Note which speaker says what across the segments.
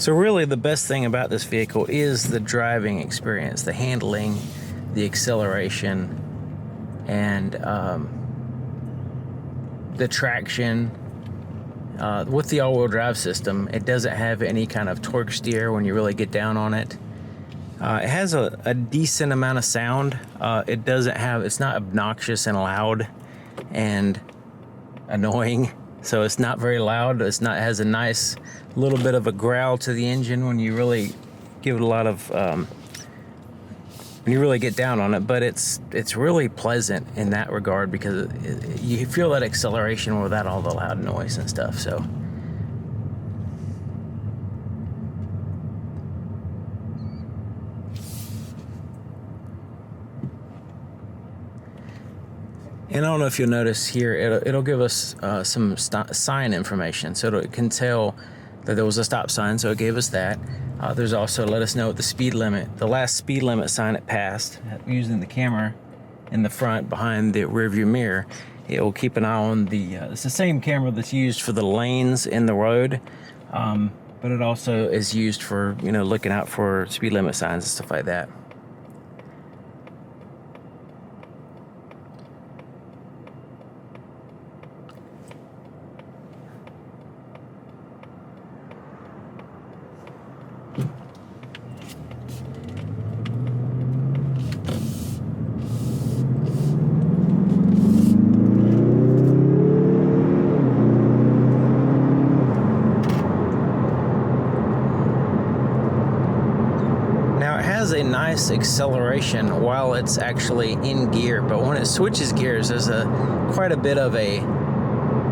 Speaker 1: So really the best thing about this vehicle is the driving experience, the handling, the acceleration, and the traction. With the all-wheel drive system, it doesn't have any kind of torque steer when you really get down on it. It has a decent amount of sound. It's not obnoxious and loud and annoying, so it's not very loud. It has a nice little bit of a growl to the engine when you really give it a lot of when you really get down on it, but it's really pleasant in that regard because you feel that acceleration without all the loud noise and stuff. So and I don't know if you'll notice here, it'll give us some sign information, so it can tell that there was a stop sign, so it gave us that. There's also let us know the speed limit, the last speed limit sign it passed, using the camera in the front behind the rear view mirror. It will keep an eye on it's the same camera that's used for the lanes in the road, but it also is used for, looking out for speed limit signs and stuff like that. A nice acceleration while it's actually in gear, but when it switches gears, there's quite a bit of a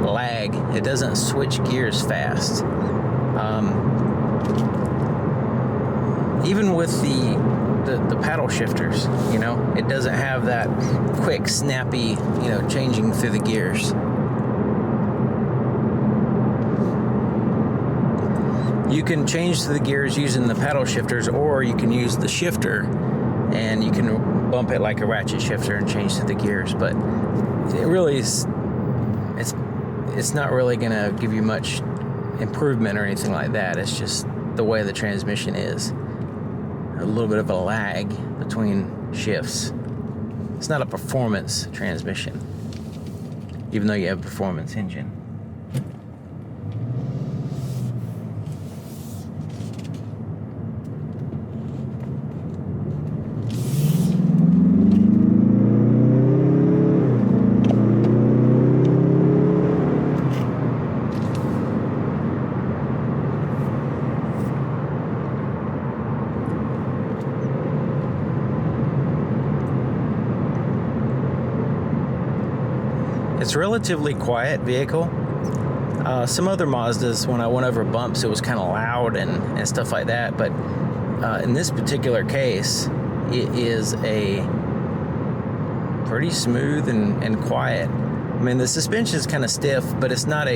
Speaker 1: lag. It doesn't switch gears fast. Even with the paddle shifters, it doesn't have that quick, snappy, changing through the gears. You can change the gears using the paddle shifters, or you can use the shifter and you can bump it like a ratchet shifter and change to the gears. But it really is, it's not really going to give you much improvement or anything like that. It's just the way the transmission is. A little bit of a lag between shifts. It's not a performance transmission, even though you have a performance engine. It's a relatively quiet vehicle. Some other Mazdas, when I went over bumps, it was kind of loud and stuff like that. But in this particular case, it is a pretty smooth and quiet. I mean, the suspension is kind of stiff, but it's not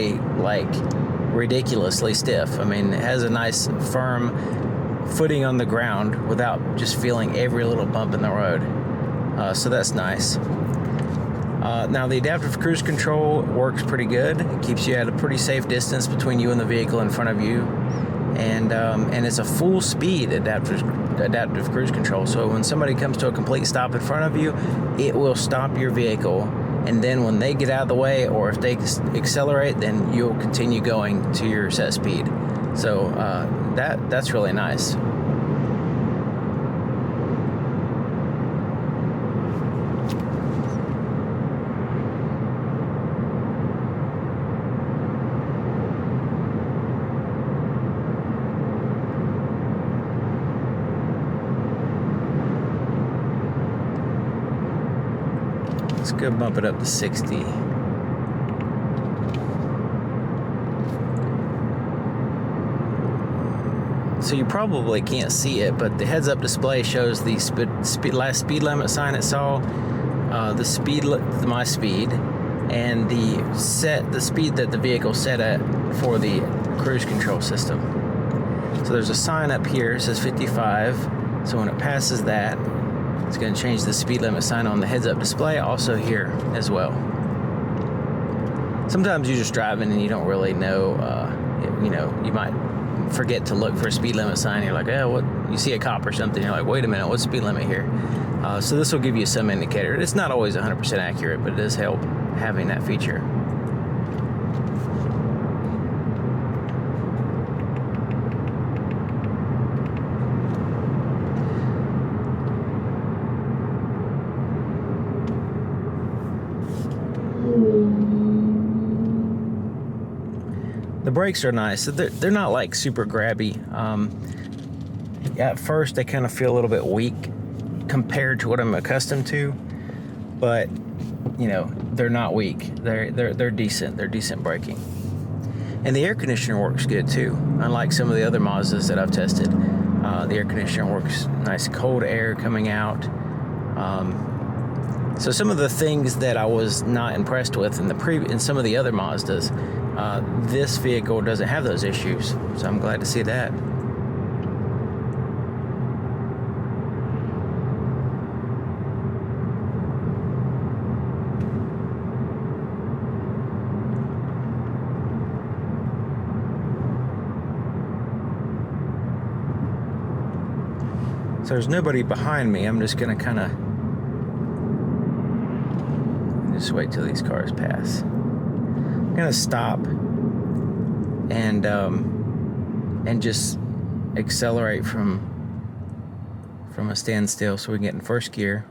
Speaker 1: ridiculously stiff. I mean, it has a nice firm footing on the ground without just feeling every little bump in the road. So that's nice. Now the adaptive cruise control works pretty good. It keeps you at a pretty safe distance between you and the vehicle in front of you, and it's a full speed adaptive cruise control. So when somebody comes to a complete stop in front of you, it will stop your vehicle, and then when they get out of the way, or if they accelerate, then you'll continue going to your set speed. So that's really nice. Let's go bump it up to 60. So you probably can't see it, but the heads-up display shows the last speed limit sign it saw, my speed, and the speed that the vehicle set at for the cruise control system. So there's a sign up here, it says 55. So when it passes that, it's going to change the speed limit sign on the heads-up display, also here as well. Sometimes you're just driving and you don't really know, you might forget to look for a speed limit sign. You're like, oh, what? You see a cop or something. You're like, wait a minute, what's the speed limit here? So this will give you some indicator. It's not always 100% accurate, but it does help having that feature. The brakes are nice. They're not like super grabby. At first, they kind of feel a little bit weak compared to what I'm accustomed to, but you know, they're not weak. They're decent. They're decent braking, and the air conditioner works good too. Unlike some of the other Mazdas that I've tested, the air conditioner works nice, cold air coming out. So some of the things that I was not impressed with in some of the other Mazdas, this vehicle doesn't have those issues. So I'm glad to see that. So there's nobody behind me. I'm just gonna kind of just wait till these cars pass. I'm gonna stop and just accelerate from a standstill so we can get in first gear.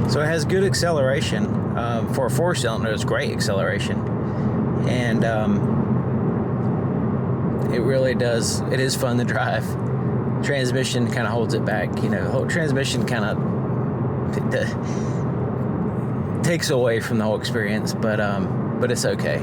Speaker 1: So it has good acceleration. For a 4-cylinder, it's great acceleration. And it really does, it is fun to drive. Transmission kind of holds it back. You know, the whole transmission kind of takes away from the whole experience, but it's okay.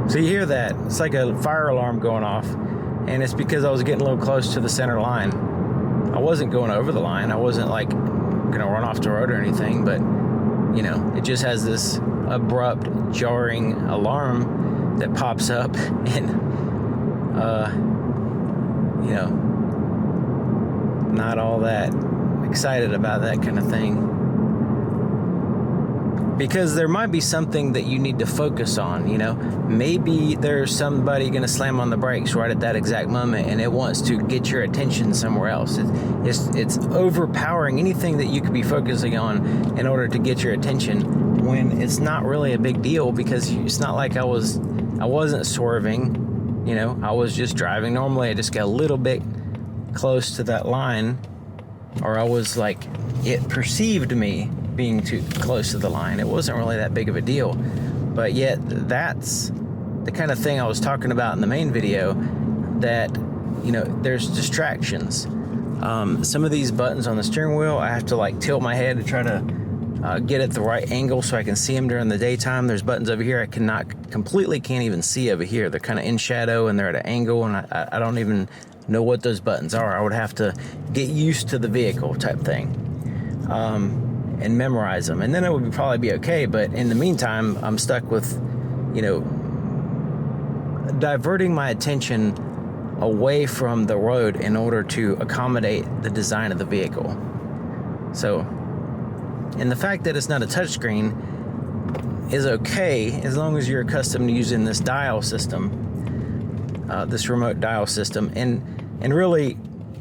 Speaker 1: So you hear that? It's like a fire alarm going off, and it's because I was getting a little close to the center line. I wasn't going over the line. I wasn't like gonna run off the road or anything, but you know, it just has this abrupt, jarring alarm that pops up, and you know, not all that excited about that kind of thing. Because there might be something that you need to focus on, you know. Maybe there's somebody going to slam on the brakes right at that exact moment, and it wants to get your attention somewhere else. It's overpowering anything that you could be focusing on in order to get your attention, when it's not really a big deal, because it's not like I wasn't swerving, you know. I was just driving normally. I just got a little bit close to that line, or I was like, it perceived me being too close to the line. It wasn't really that big of a deal, but yet that's the kind of thing I was talking about in the main video, that, you know, there's distractions. Some of these buttons on the steering wheel, I have to like tilt my head to try to get at the right angle so I can see them during the daytime. There's buttons over here I can't even see over here. They're kind of in shadow and they're at an angle, and I don't even know what those buttons are. I would have to get used to the vehicle type thing. And memorize them, and then it would probably be okay. But in the meantime, I'm stuck with, you know, diverting my attention away from the road in order to accommodate the design of the vehicle. So, and the fact that it's not a touchscreen is okay as long as you're accustomed to using this dial system, this remote dial system, and really,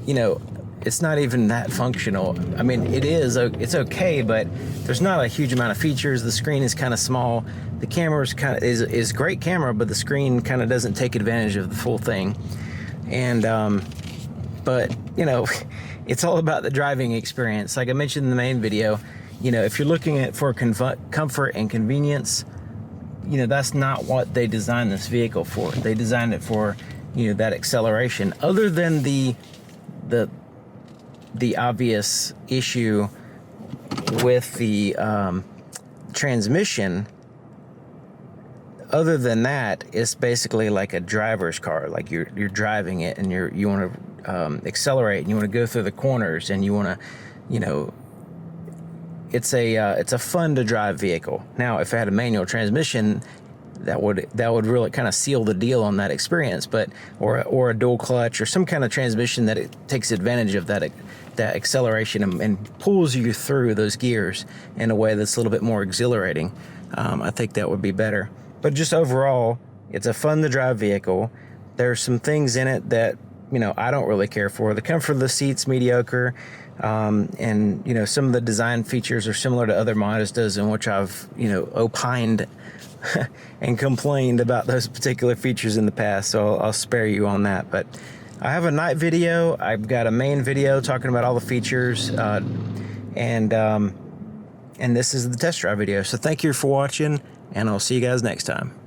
Speaker 1: you know, it's not even that functional. I mean, it's okay, but there's not a huge amount of features. The screen is kind of small. The camera's is great camera, but the screen kind of doesn't take advantage of the full thing. And but you know, it's all about the driving experience. Like I mentioned in the main video, you know, if you're looking at for comfort and convenience, you know, that's not what they designed this vehicle for. They designed it for, you know, that acceleration. Other than the obvious issue with the transmission, other than that, it's basically like a driver's car. Like you're driving it, and you want to accelerate, and you want to go through the corners, and you want to, you know, it's a fun to drive vehicle. Now, if it had a manual transmission, that would really kind of seal the deal on that experience. But or a dual clutch or some kind of transmission that it takes advantage of that acceleration and pulls you through those gears in a way that's a little bit more exhilarating. I think that would be better. But just overall, it's a fun to drive vehicle. There's some things in it that, you know, I don't really care for. The comfort of the seat's mediocre. And, you know, some of the design features are similar to other Mazdas in which I've, you know, opined and complained about those particular features in the past. So I'll spare you on that. But I have a night video. I've got a main video talking about all the features. And this is the test drive video. So thank you for watching, and I'll see you guys next time.